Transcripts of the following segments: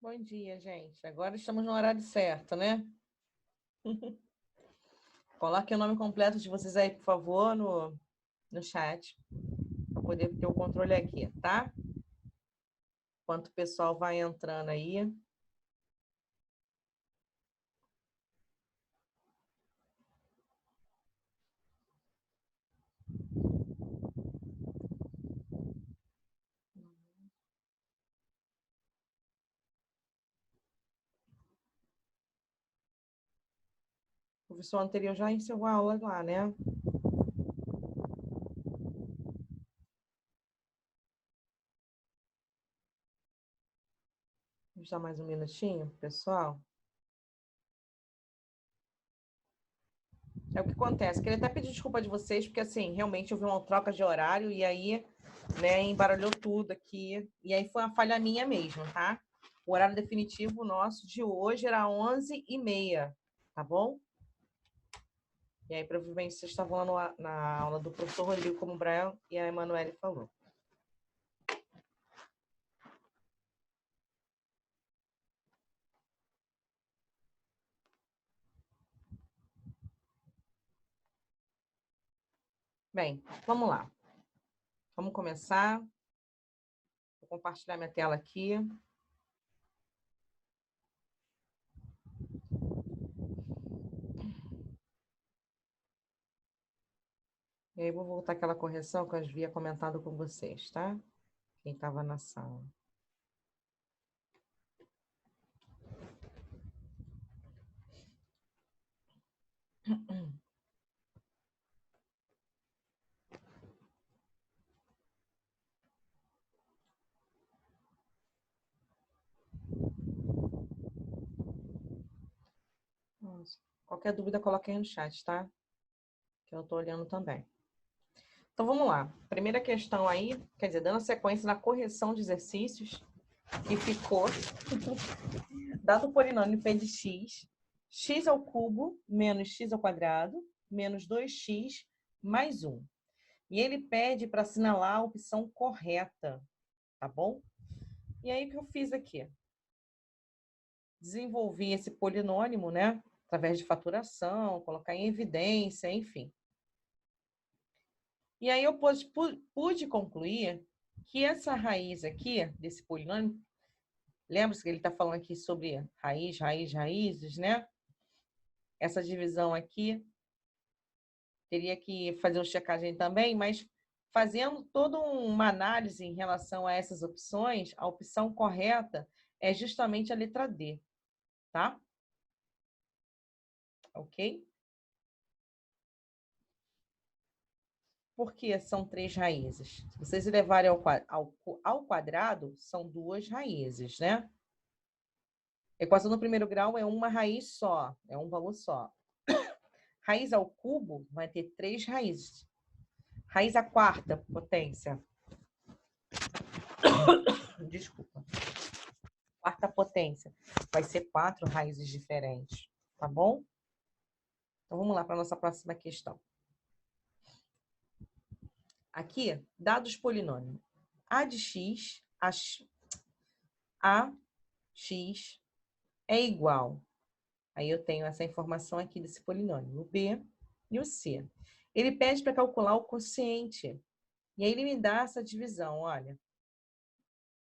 Bom dia, gente. Agora estamos no horário certo, né? Coloque o nome completo de vocês aí, por favor, no chat, para poder ter o controle aqui, tá? Enquanto o pessoal vai entrando aí. O professor anterior já encerrou a aula lá, né? Vamos dar mais um minutinho, pessoal. É o que acontece. Queria até pedir desculpa de vocês, porque assim, realmente houve uma troca de horário e aí, né, embaralhou tudo aqui. E aí foi uma falha minha mesmo, tá? O horário definitivo nosso de hoje era 11h30, tá bom? E aí, provavelmente, vocês estavam lá na aula do professor Rodrigo, como o Brian e a Emanuele falou. Bem, vamos lá. Vamos começar. Vou compartilhar minha tela aqui. E aí, vou voltar àquela correção que eu havia comentado com vocês, tá? Quem estava na sala. Nossa. Qualquer dúvida, coloque aí no chat, tá? Que eu estou olhando também. Então, vamos lá. Primeira questão aí, quer dizer, dando sequência na correção de exercícios, que ficou, dado o polinômio p de x ao cubo menos x ao quadrado menos 2x mais 1. E ele pede para assinalar a opção correta, tá bom? E aí, o que eu fiz aqui? Desenvolvi esse polinômio, né? Através de faturação, colocar em evidência, enfim. E aí eu pude concluir que essa raiz aqui, desse polinômio, lembra-se que ele está falando aqui sobre raiz, raízes, né? Essa divisão aqui, teria que fazer uma checagem também, mas fazendo toda uma análise em relação a essas opções, a opção correta é justamente a letra D, tá? Ok? Porque são 3 raízes. Se vocês levarem ao quadrado, são 2 raízes, né? Equação no primeiro grau é uma raiz só, é um valor só. Raiz ao cubo vai ter 3 raízes. Raiz à quarta potência. Desculpa. Quarta potência. Vai ser 4 raízes diferentes, tá bom? Então, vamos lá para a nossa próxima questão. Aqui, dados polinômio. A de x, a x é igual. Aí eu tenho essa informação aqui desse polinômio, o b e o c. Ele pede para calcular o quociente. E aí ele me dá essa divisão, olha.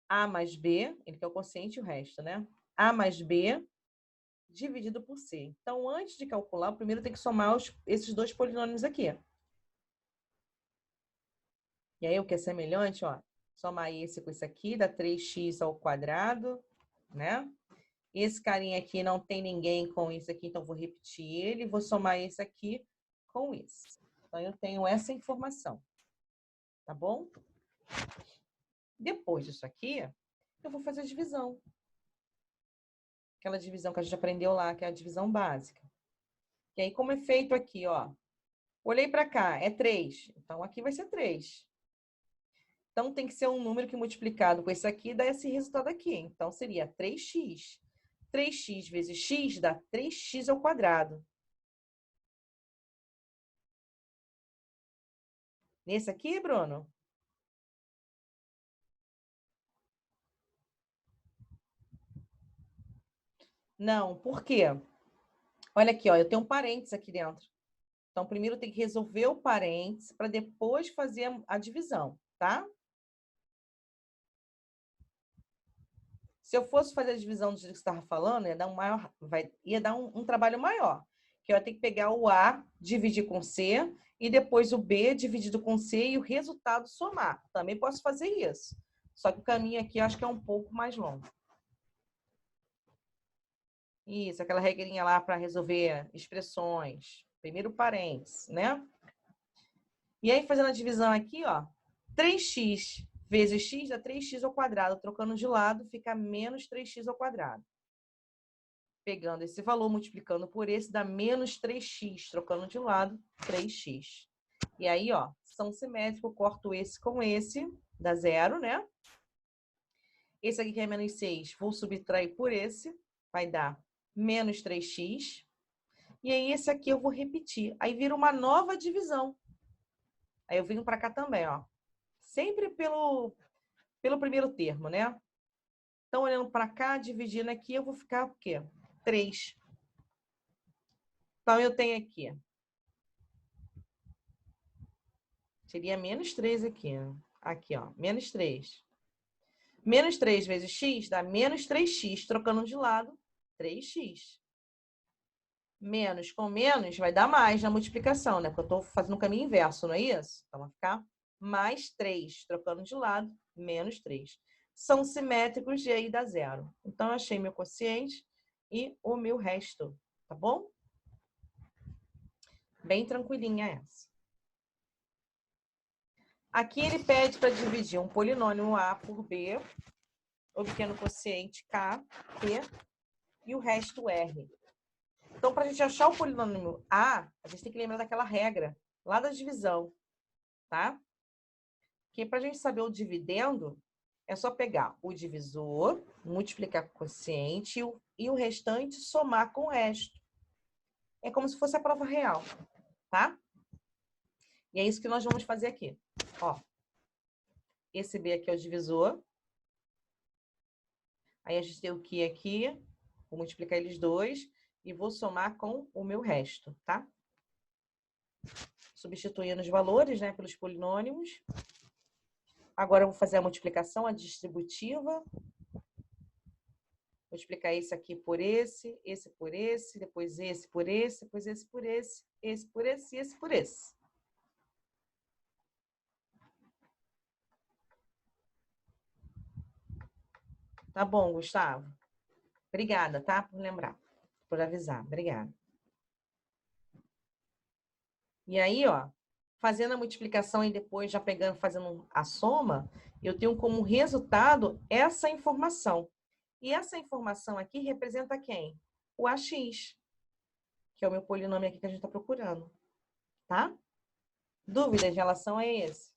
A mais B, ele quer o quociente e o resto, né? A mais B dividido por C. Então, antes de calcular, primeiro tem que somar esses dois polinômios aqui. E aí, o que é semelhante, ó, somar esse com esse aqui, dá 3x ao quadrado, né? Esse carinha aqui não tem ninguém com isso aqui, então vou repetir ele, vou somar esse aqui com esse. Então, eu tenho essa informação, tá bom? Depois disso aqui, eu vou fazer a divisão. Aquela divisão que a gente aprendeu lá, que é a divisão básica. E aí, como é feito aqui, ó. Olhei para cá, é 3. Então, aqui vai ser 3. Então, tem que ser um número que multiplicado com esse aqui dá esse resultado aqui. Então, seria 3x. 3x vezes x dá 3x ao quadrado. Nesse aqui, Bruno? Não, por quê? Olha aqui, ó, eu tenho um parênteses aqui dentro. Então, primeiro tem que resolver o parênteses para depois fazer a divisão, tá? Se eu fosse fazer a divisão do jeito que você estava falando, ia dar um trabalho maior. Que eu ia ter que pegar o A, dividir com C, e depois o B dividido com C e o resultado somar. Também posso fazer isso. Só que o caminho aqui eu acho que é um pouco mais longo. Isso, aquela regrinha lá para resolver expressões. Primeiro parênteses, né? E aí, fazendo a divisão aqui, ó, 3x vezes x dá 3x ao quadrado. Trocando de lado, fica menos 3x ao quadrado. Pegando esse valor, multiplicando por esse, dá menos 3x. Trocando de lado, 3x. E aí, ó, são simétricos, corto esse com esse, dá zero, né? Esse aqui que é menos 6, vou subtrair por esse, vai dar menos 3x. E aí, esse aqui eu vou repetir. Aí vira uma nova divisão. Aí eu venho para cá também, ó. Sempre pelo primeiro termo, né? Então, olhando para cá, dividindo aqui, eu vou ficar o quê? 3. Então, eu tenho aqui. Seria menos 3 aqui. Ó. Aqui, ó. Menos 3. Menos 3 vezes x dá menos 3x. Trocando de lado, 3x. Menos com menos vai dar mais na multiplicação, né? Porque eu estou fazendo o caminho inverso, não é isso? Então, vai ficar mais 3. Trocando de lado, menos 3. São simétricos e aí dá zero. Então, eu achei meu quociente e o meu resto, tá bom? Bem tranquilinha essa. Aqui ele pede para dividir um polinômio A por B, obtendo o quociente K, P e o resto R. Então, para a gente achar o polinômio A, a gente tem que lembrar daquela regra lá da divisão, tá? Que para a gente saber o dividendo, é só pegar o divisor, multiplicar com o quociente e o restante somar com o resto. É como se fosse a prova real, tá? E é isso que nós vamos fazer aqui. Ó, esse B aqui é o divisor. Aí a gente tem o que aqui, vou multiplicar eles dois e vou somar com o meu resto, tá? Substituindo os valores, né, pelos polinômios. Agora eu vou fazer a multiplicação, a distributiva. Multiplicar esse aqui por esse por esse, depois esse por esse, depois esse por esse por esse e esse por esse. Tá bom, Gustavo? Obrigada, tá? Por lembrar, por avisar. Obrigada. E aí, ó, fazendo a multiplicação e depois já pegando, fazendo a soma, eu tenho como resultado essa informação. E essa informação aqui representa quem? O AX, que é o meu polinômio aqui que a gente está procurando, tá? Dúvidas em relação a esse?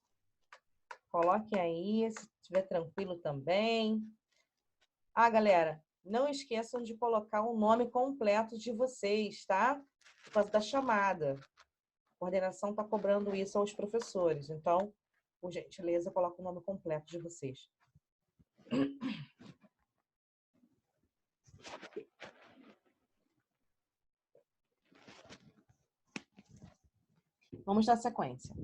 Coloque aí, se estiver tranquilo também. Ah, galera, não esqueçam de colocar o nome completo de vocês, tá? Por causa da chamada. A coordenação está cobrando isso aos professores. Então, por gentileza, coloca o nome completo de vocês. Vamos dar sequência.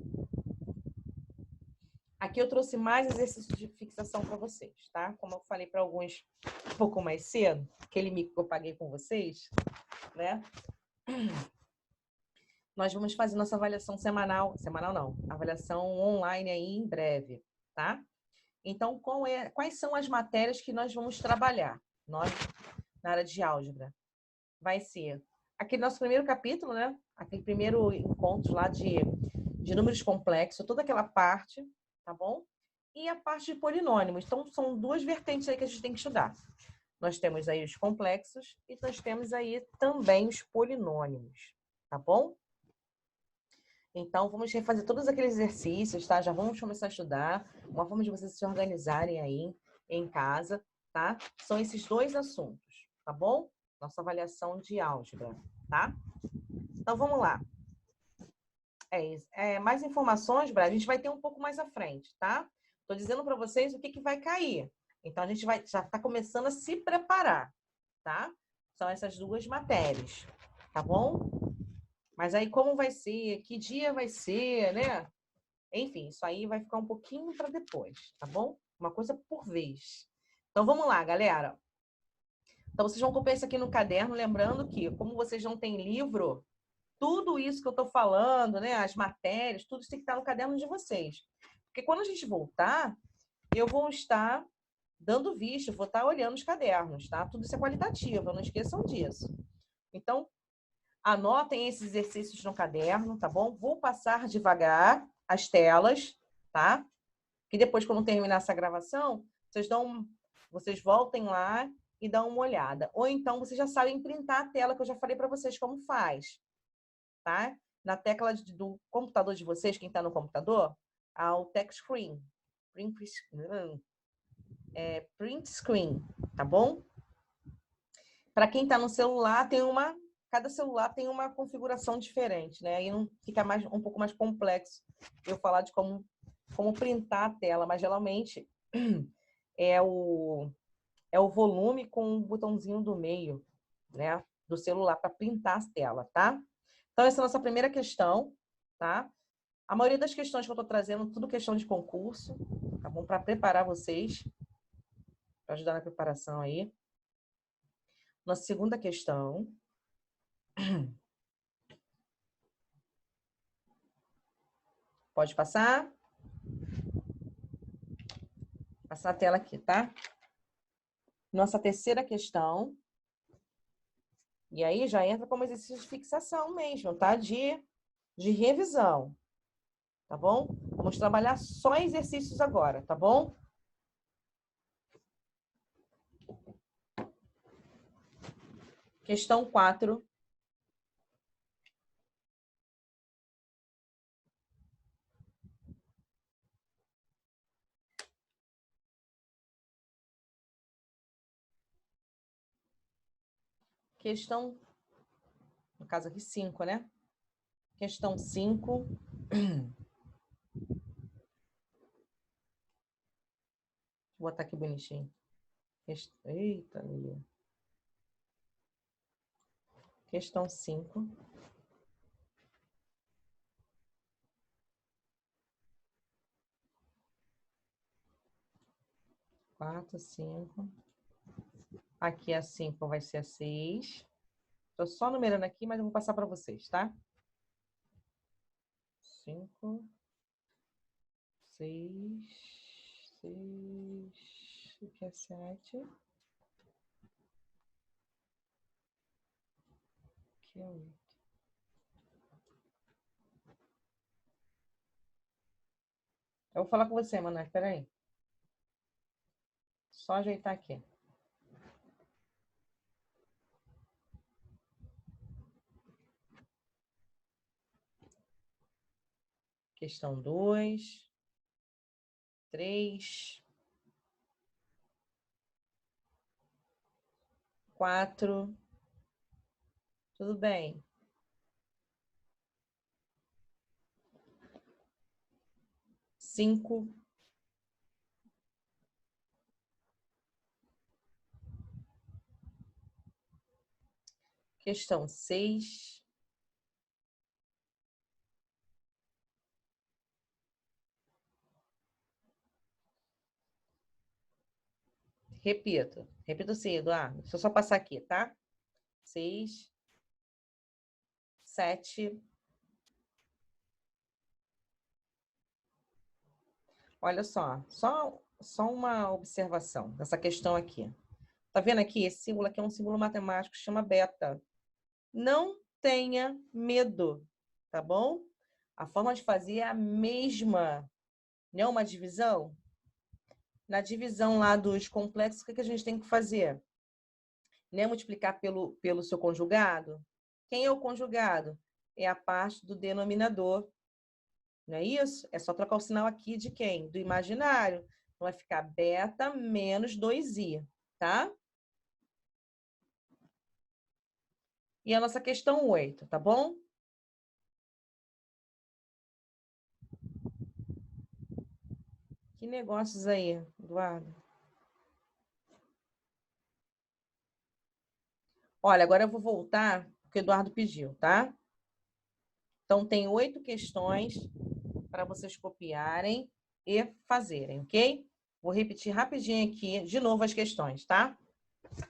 Aqui eu trouxe mais exercícios de fixação para vocês, tá? Como eu falei para alguns um pouco mais cedo, aquele mico que eu paguei com vocês, né? Nós vamos fazer nossa avaliação semanal não, avaliação online aí em breve, tá? Então, quais são as matérias que nós vamos trabalhar? Nós, na área de álgebra, vai ser aquele nosso primeiro capítulo, né? Aquele primeiro encontro lá de números complexos, toda aquela parte, tá bom? E a parte de polinômios. Então, são duas vertentes aí que a gente tem que estudar. Nós temos aí os complexos e nós temos aí também os polinômios, tá bom? Então, vamos refazer todos aqueles exercícios, tá? Já vamos começar a estudar. Uma forma de vocês se organizarem aí em casa, tá? São esses dois assuntos, tá bom? Nossa avaliação de álgebra, tá? Então, vamos lá. Mais informações, Brad, a gente vai ter um pouco mais à frente, tá? Estou dizendo para vocês o que vai cair. Então, a gente já está começando a se preparar, tá? São essas duas matérias, tá bom? Mas aí, como vai ser? Que dia vai ser, né? Enfim, isso aí vai ficar um pouquinho para depois, tá bom? Uma coisa por vez. Então, vamos lá, galera. Então, vocês vão copiar isso aqui no caderno, lembrando que, como vocês não têm livro, tudo isso que eu estou falando, né? As matérias, tudo isso tem que estar no caderno de vocês. Porque quando a gente voltar, eu vou estar dando vista, vou estar olhando os cadernos, tá? Tudo isso é qualitativo, não esqueçam disso. Então, anotem esses exercícios no caderno, tá bom? Vou passar devagar as telas, tá? Que depois, quando terminar essa gravação, vocês voltem lá e dão uma olhada. Ou então, vocês já sabem printar a tela, que eu já falei para vocês como faz, tá? Na tecla do computador de vocês, quem está no computador, há o text screen. Print screen, tá bom? Para quem está no celular, cada celular tem uma configuração diferente, né? Aí não fica um pouco mais complexo eu falar de como printar a tela, mas geralmente é o volume com o botãozinho do meio, né? Do celular para printar a tela, tá? Então, essa é a nossa primeira questão, tá? A maioria das questões que eu estou trazendo, tudo questão de concurso, tá bom? Para preparar vocês, para ajudar na preparação aí. Nossa segunda questão. Pode passar? Passar a tela aqui, tá? Nossa terceira questão. E aí já entra como exercício de fixação mesmo, tá? De revisão. Tá bom? Vamos trabalhar só exercícios agora, tá bom? Questão 4. Questão, no caso aqui, 5, né? Questão 5. Vou botar aqui bonitinho. Eita, Lia. Questão 5. Quatro, 5. Aqui a 5 vai ser a 6. Estou só numerando aqui, mas eu vou passar para vocês, tá? 5, 6, 6. Aqui é 7. Aqui é 8. Eu vou falar com você, Manoel. Espera aí. Só ajeitar aqui. Questão 2, 3, 4. Tudo bem. 5. Questão 6. Repito sim, Eduardo. Deixa eu só passar aqui, tá? 6, 7. Olha só uma observação dessa questão aqui. Tá vendo aqui? Esse símbolo aqui é um símbolo matemático que chama beta. Não tenha medo, tá bom? A forma de fazer é a mesma. Não é uma divisão? Na divisão lá dos complexos, o que a gente tem que fazer? Né? Multiplicar pelo seu conjugado? Quem é o conjugado? É a parte do denominador. Não é isso? É só trocar o sinal aqui de quem? Do imaginário. Então, vai ficar beta menos 2i, tá? E a nossa questão 8, tá bom? Que negócios aí, Eduardo? Olha, agora eu vou voltar porque o Eduardo pediu, tá? Então, tem 8 questões para vocês copiarem e fazerem, ok? Vou repetir rapidinho aqui, de novo, as questões, tá?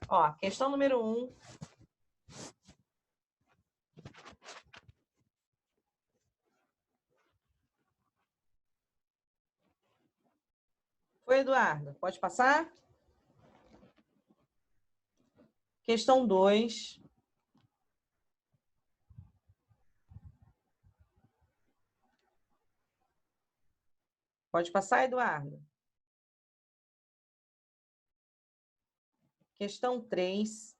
Ó, questão número 1. Foi, Eduardo? Pode passar? Questão 2. Pode passar, Eduardo? Questão 3.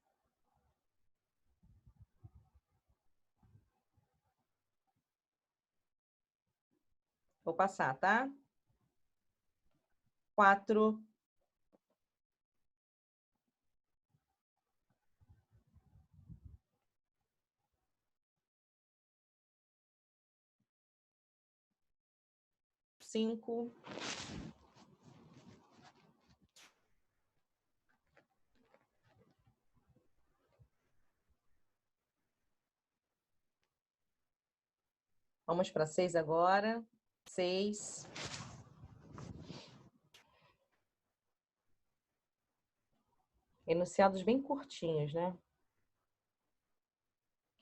Vou passar, tá? 4. 5. 6 agora. 6. Enunciados bem curtinhos, né?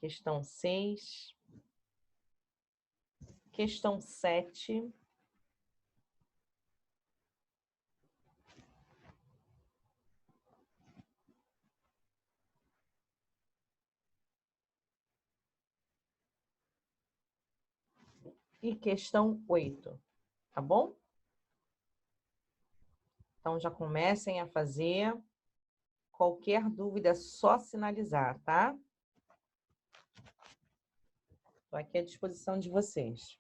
Questão 6. Questão 7. E questão 8. Tá bom? Então, já comecem a fazer. Qualquer dúvida é só sinalizar, tá? Estou aqui à disposição de vocês.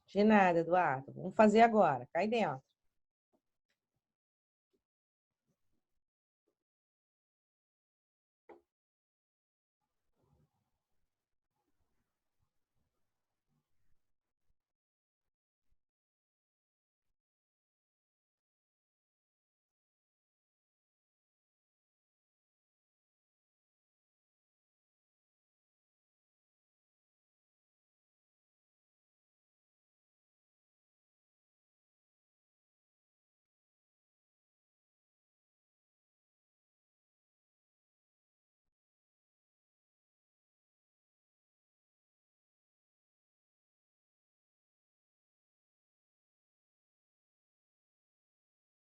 De nada, Eduardo. Vamos fazer agora. Cai dentro.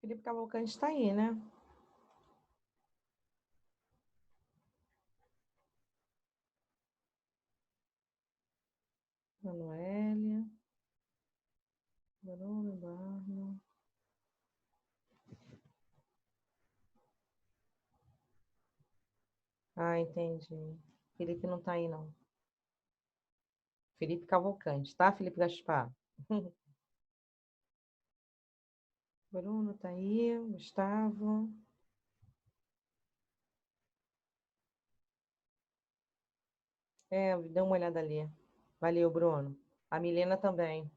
Felipe Cavalcante está aí, né? Manoélia. Bruno, Eduardo. Ah, entendi. Felipe não está aí, não. Felipe Cavalcante, tá, Felipe Gaspar? Bruno tá aí, Gustavo. É, dê uma olhada ali. Valeu, Bruno. A Milena também.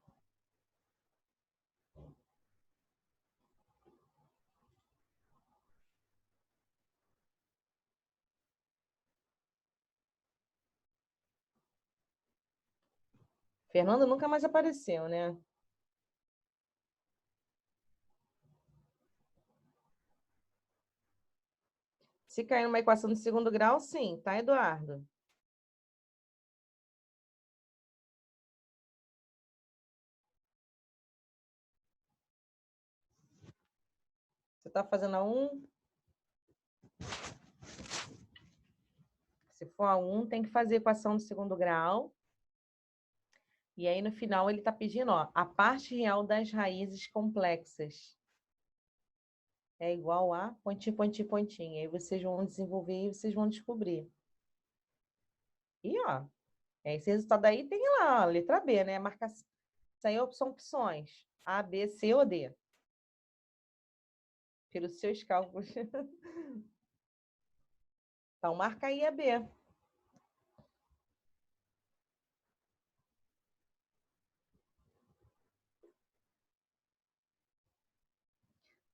Fernando nunca mais apareceu, né? Se cair numa equação de segundo grau, sim, tá, Eduardo? Você tá fazendo a 1? Se for a 1, tem que fazer equação de segundo grau. E aí, no final, ele está pedindo, ó, a parte real das raízes complexas é igual a pontinho, pontinho, pontinho. Aí vocês vão desenvolver e vocês vão descobrir. E, ó, esse resultado aí tem lá, a letra B, né? Marcação. Isso aí são opções. A, B, C ou D. Pelos seus cálculos. Então, marca aí a B.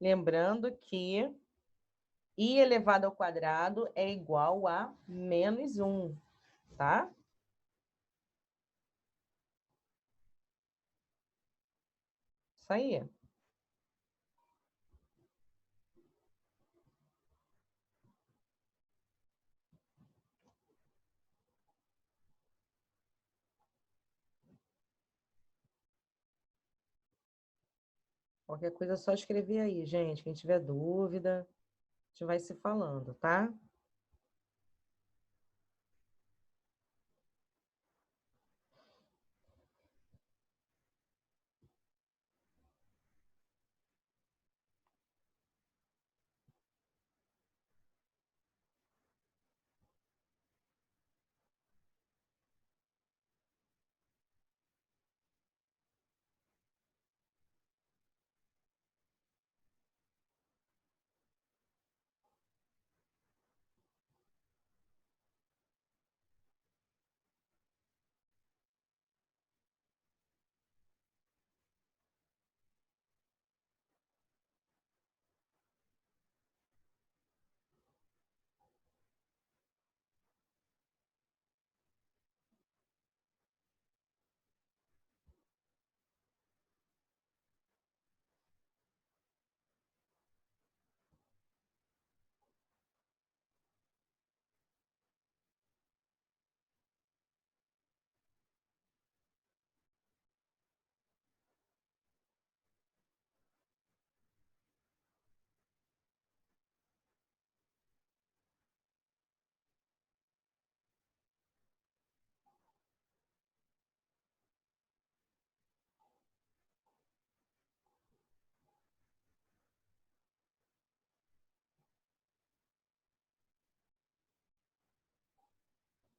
Lembrando que I elevado ao quadrado é igual a -1, tá? Isso aí. Qualquer coisa é só escrever aí, gente. Quem tiver dúvida, a gente vai se falando, tá?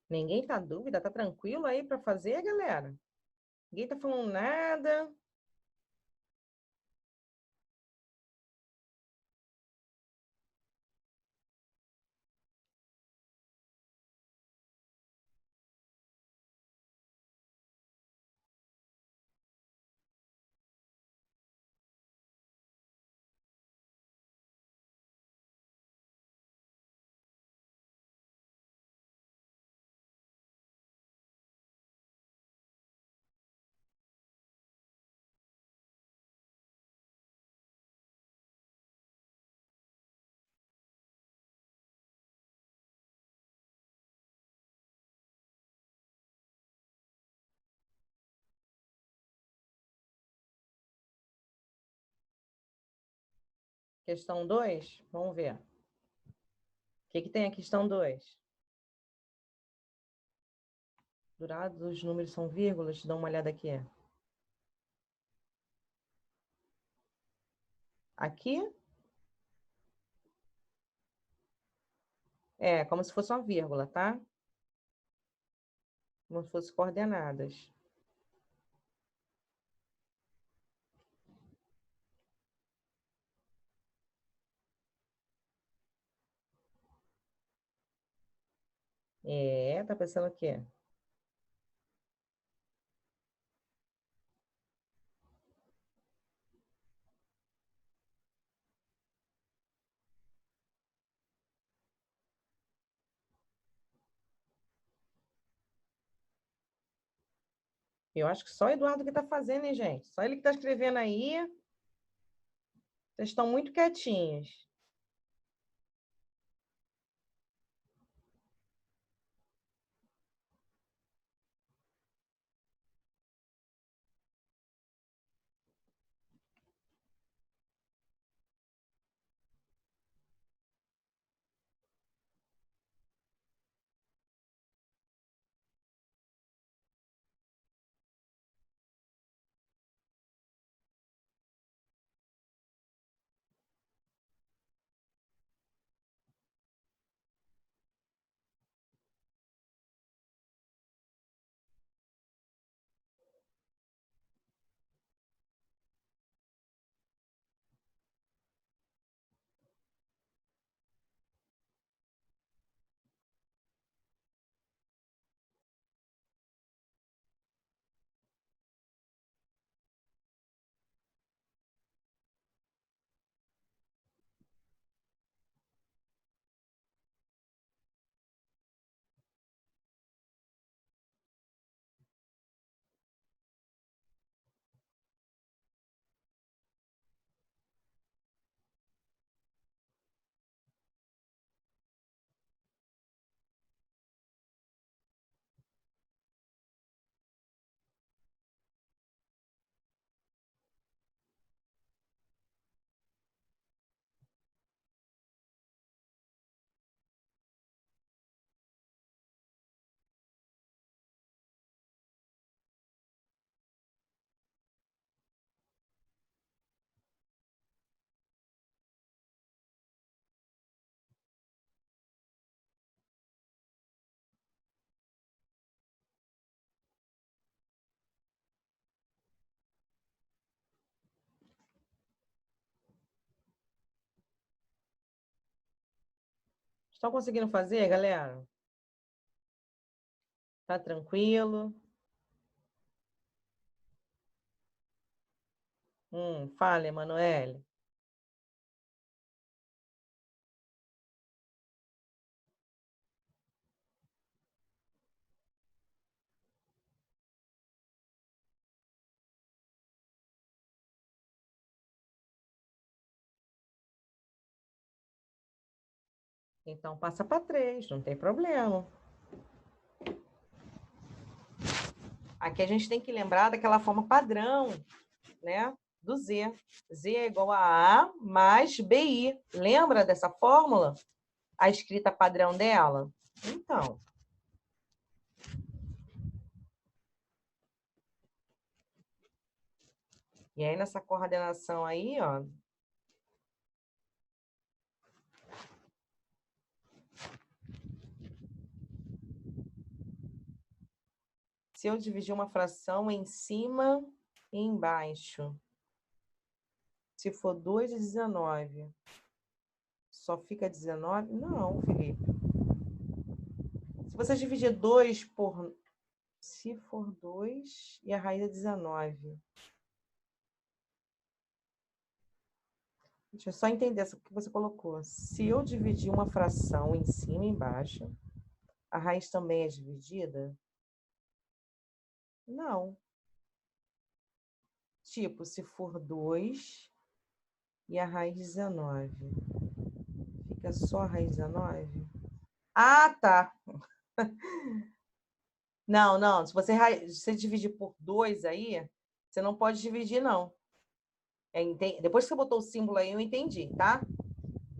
Ninguém tá dúvida? Tá tranquilo aí para fazer, galera? Ninguém tá falando nada? Questão 2, vamos ver. O que que tem a questão 2? Durados, os números são vírgulas? Dá uma olhada aqui. Aqui é como se fosse uma vírgula, tá? Como se fosse coordenadas. É, tá pensando o quê? Eu acho que só o Eduardo que tá fazendo, hein, gente? Só ele que tá escrevendo aí. Vocês estão muito quietinhos. Estão conseguindo fazer, galera? Tá tranquilo? Fala, Emanuele. Então, passa para 3, não tem problema. Aqui a gente tem que lembrar daquela forma padrão, né? Do Z. Z é igual a A mais BI. Lembra dessa fórmula? A escrita padrão dela? Então. E aí, nessa coordenação aí, ó. Se eu dividir uma fração em cima e embaixo, se for 2 de 19, só fica 19? Não, Felipe. Se você dividir 2 por... Se for 2 e a raiz é 19. Deixa eu só entender o que você colocou. Se eu dividir uma fração em cima e embaixo, a raiz também é dividida? Não. Tipo, se for 2 e a raiz 19, fica só a raiz 19? Ah, tá. Não, não. Se você dividir por 2 aí, você não pode dividir, não. Depois que você botou o símbolo aí, eu entendi, tá?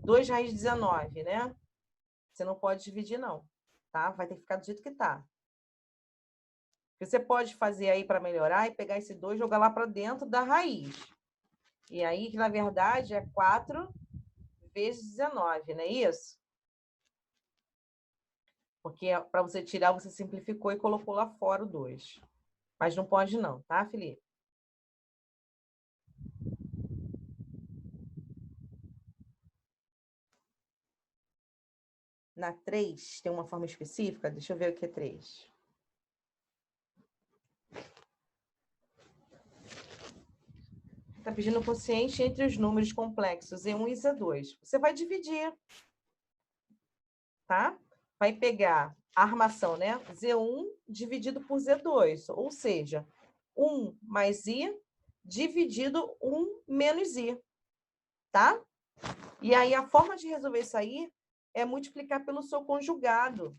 2 raiz 19, né? Você não pode dividir, não. Tá? Vai ter que ficar do jeito que tá. Você pode fazer aí para melhorar e pegar esse 2 e jogar lá para dentro da raiz. E aí, que na verdade, é 4 vezes 19, não é isso? Porque para você tirar, você simplificou e colocou lá fora o 2. Mas não pode não, tá, Felipe? Na 3 tem uma forma específica? Deixa eu ver o que é 3. Está pedindo o quociente entre os números complexos Z1 e Z2. Você vai dividir, tá? Vai pegar a armação, né? Z1 dividido por Z2, ou seja, 1 mais I dividido 1 menos I, tá? E aí a forma de resolver isso aí é multiplicar pelo seu conjugado.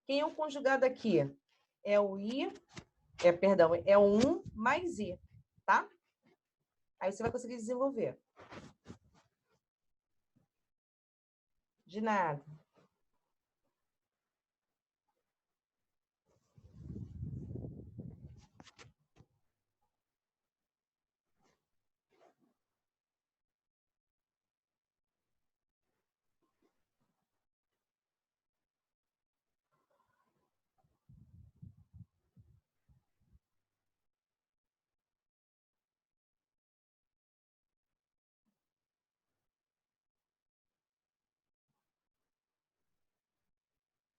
Quem é o conjugado aqui? É o I, perdão, é o 1 mais I, tá? Aí você vai conseguir desenvolver. De nada.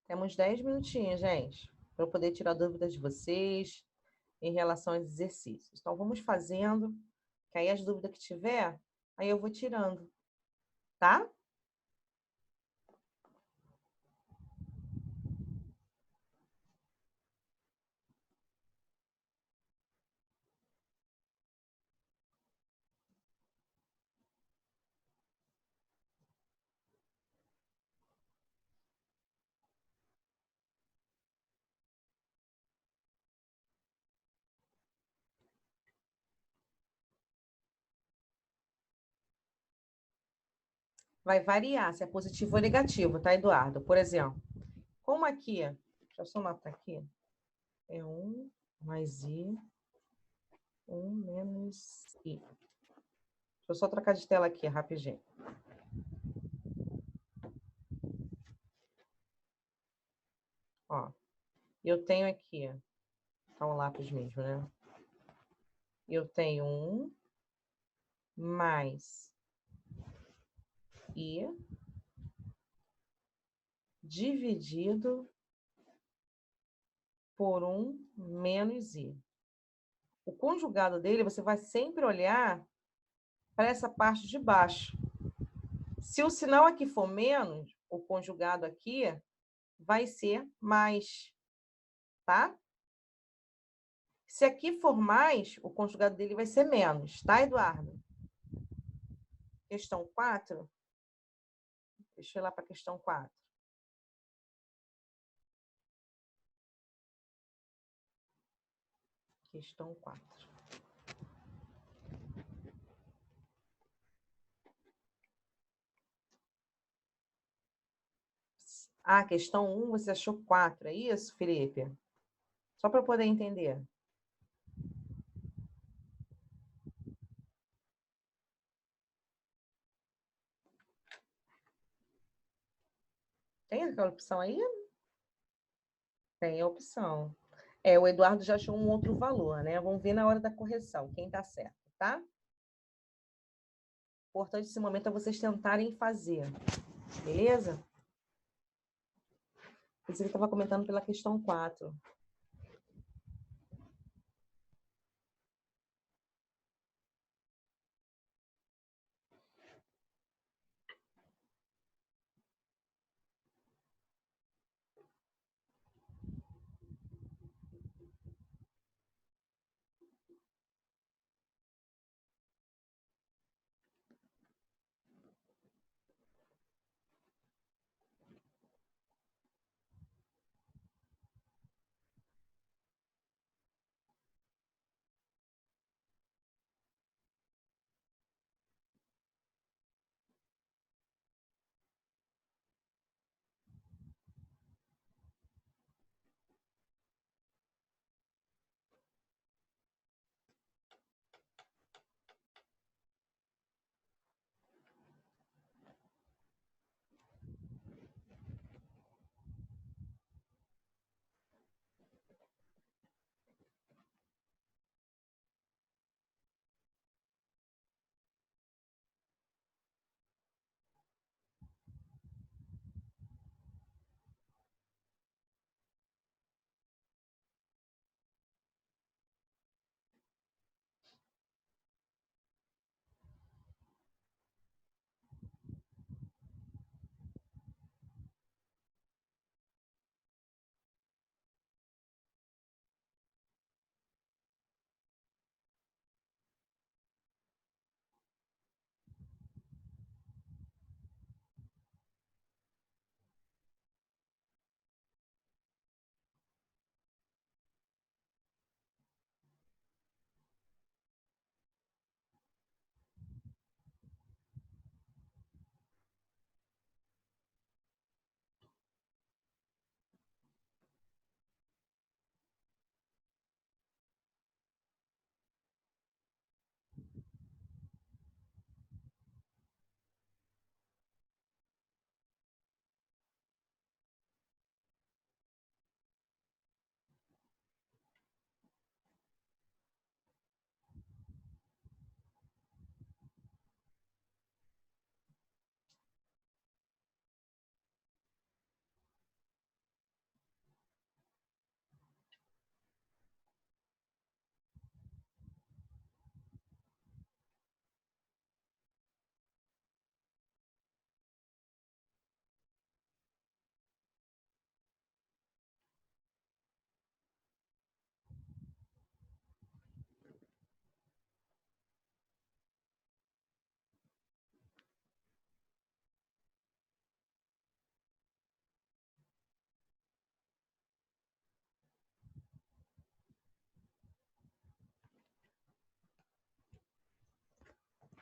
Temos 10 minutinhos, gente, para eu poder tirar dúvidas de vocês em relação aos exercícios. Então, vamos fazendo, que aí as dúvidas que tiver, aí eu vou tirando, tá? Vai variar se é positivo ou negativo, tá, Eduardo? Por exemplo, como aqui, deixa eu só anotar aqui, é 1 mais I, 1 menos I. Deixa eu só trocar de tela aqui, rapidinho. Ó, eu tenho aqui, tá um lápis mesmo, né? Eu tenho 1 mais I dividido por 1 menos I. O conjugado dele, você vai sempre olhar para essa parte de baixo. Se o sinal aqui for menos, o conjugado aqui vai ser mais, tá? Se aqui for mais, o conjugado dele vai ser menos, tá, Eduardo? Questão 4. Deixa eu ir lá para a questão 4. Questão 4. Ah, questão 1, você achou 4, é isso, Felipe? Só para poder entender. Tem aquela opção aí? Tem a opção. O Eduardo já achou um outro valor, né? Vamos ver na hora da correção quem tá certo, tá? O importante nesse momento é vocês tentarem fazer, beleza? Você estava comentando pela questão 4.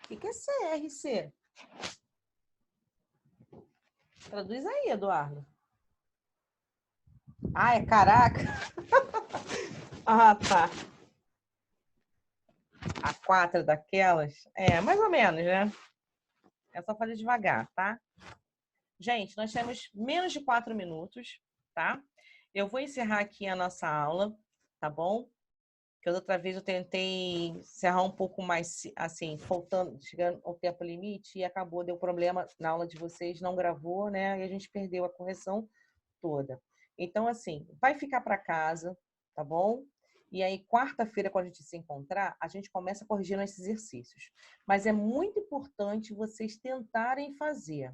O que é CRC? Traduz aí, Eduardo. Ah, é caraca? Ah, tá. A 4 daquelas? Mais ou menos, né? É só fazer devagar, tá? Gente, nós temos menos de 4 minutos, tá? Eu vou encerrar aqui a nossa aula, tá bom? Que outra vez eu tentei encerrar um pouco mais, assim, faltando, chegando ao tempo limite, e acabou, deu problema na aula de vocês, não gravou, né? E a gente perdeu a correção toda. Então, assim, vai ficar para casa, tá bom? E aí, quarta-feira, quando a gente se encontrar, a gente começa corrigindo esses exercícios. Mas é muito importante vocês tentarem fazer,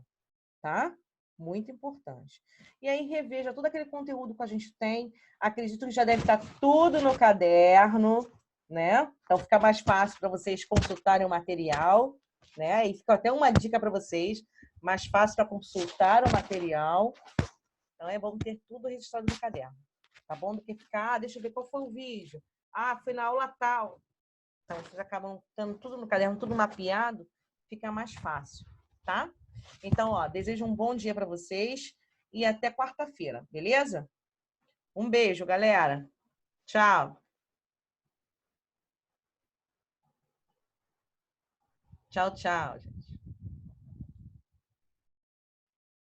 tá? Muito importante. E aí, reveja todo aquele conteúdo que a gente tem. Acredito que já deve estar tudo no caderno, né? Então, fica mais fácil para vocês consultarem o material, né? E fica até uma dica para vocês, mais fácil para consultar o material. Então, é bom ter tudo registrado no caderno, tá bom? Do que ficar, deixa eu ver qual foi o vídeo. Foi na aula tal. Então, vocês acabam tendo tudo no caderno, tudo mapeado, fica mais fácil, tá? Então, ó, desejo um bom dia para vocês e até quarta-feira, beleza? Um beijo, galera. Tchau. Tchau, tchau, gente.